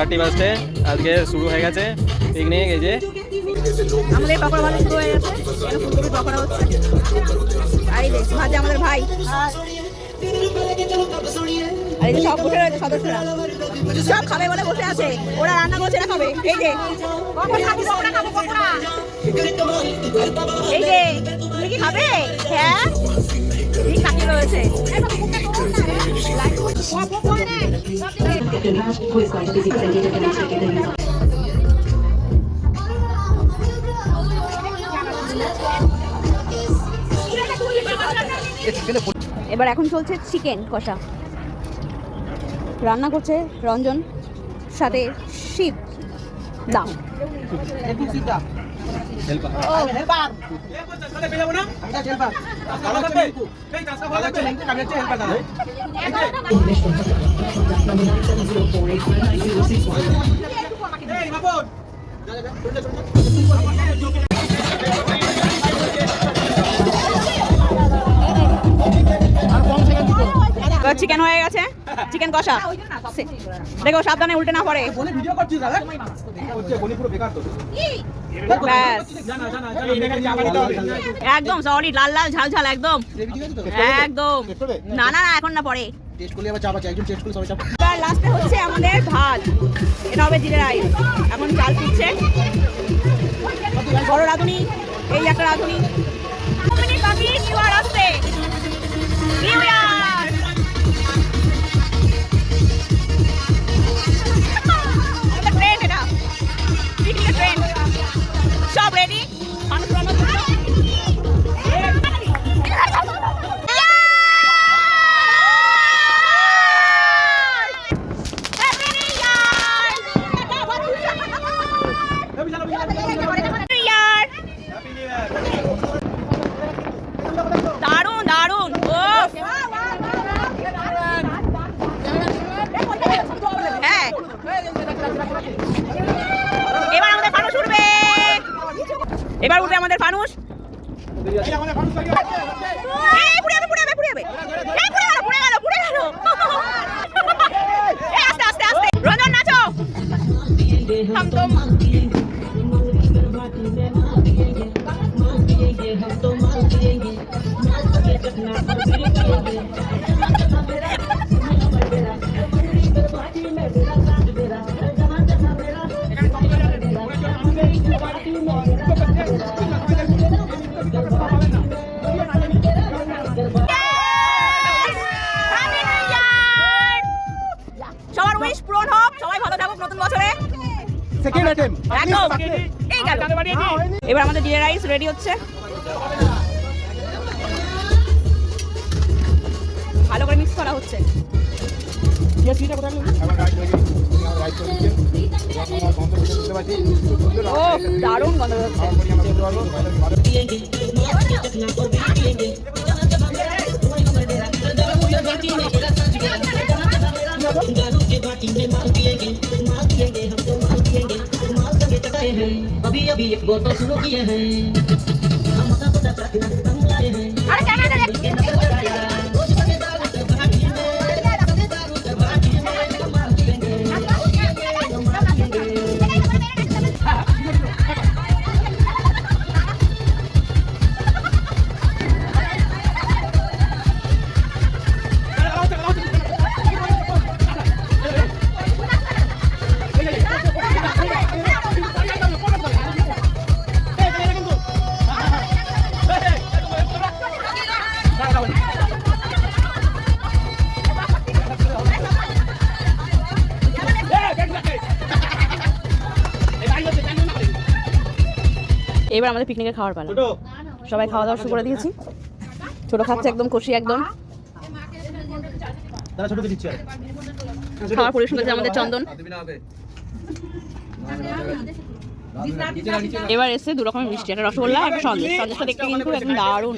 4টি বাজতে আজকে শুরু হয়ে গেছে পিকনিক। এই যে আমাদের পকোড়া ভাজা শুরু হয়ে গেছে, এখানে ফুলকপি পকোড়া হচ্ছে। আর এই দেখ ভাজে আমাদের ভাই, আর এই যে সব বসে রয়েছে সদস্যরা, সব খাবে বলে বসে আছে। ওরা রান্না করছে, না খাবে। এই যে এই যে তুমি কি খাবে? হ্যাঁ ঠিক কাটিয়ে রয়েছে। এবার এখন চলছে চিকেন কষা, রান্না করছে রঞ্জন, সাথে শিব দাম। চিকেন হয়ে গেছে, চিকেন কষা। দেখো সাবধানে উল্টে না পড়ে। একদম সলিড, লাল লাল ঝাল ঝাল, একদম একদম। না না এখন না পরে। লাস্টে হচ্ছে আমাদের ভাত, এটা হবে জিরে রাইস। এখন চাল ফুটছে, বড় রাঁধুনি, এই একটা রাঁধুনি। নিউ ইয়ার আসছে, নিউ ইয়ার। সব রেডি, মানুষ রান্না করছে। দারুন দারুন, ও হ্যাঁ। এবার আমাদের ফানুস উঠবে, এবার উঠবে আমাদের ফানুস। আস্তে আস্তে আস্তে, রঞ্জন নাচো। সবার উইশ পূরণ হোক, সবাই ভালো থাকুক নতুন বছরে। এবার আমাদের জিরা রাইস রেডি হচ্ছে, ভালো করে মিক্স করা হচ্ছে। ও দারুণ গন্ধ হচ্ছে। अभी अभी एक बोतल सुनो किए हैं এবার আমাদের পিকনিকে খাওয়ার পালা, সবাই খাওয়া দাওয়া শুরু করে দিয়েছি। ছোট খাচ্ছে একদম কষি, একদম খাওয়ার পরিবেশন করছে আমাদের চন্দন। এবার এসে দু রকমের মিষ্টি, একটা রসগোল্লা, একটা সন্দেশ। সন্দেশটা দেখতে কিন্তু একদম দারুণ।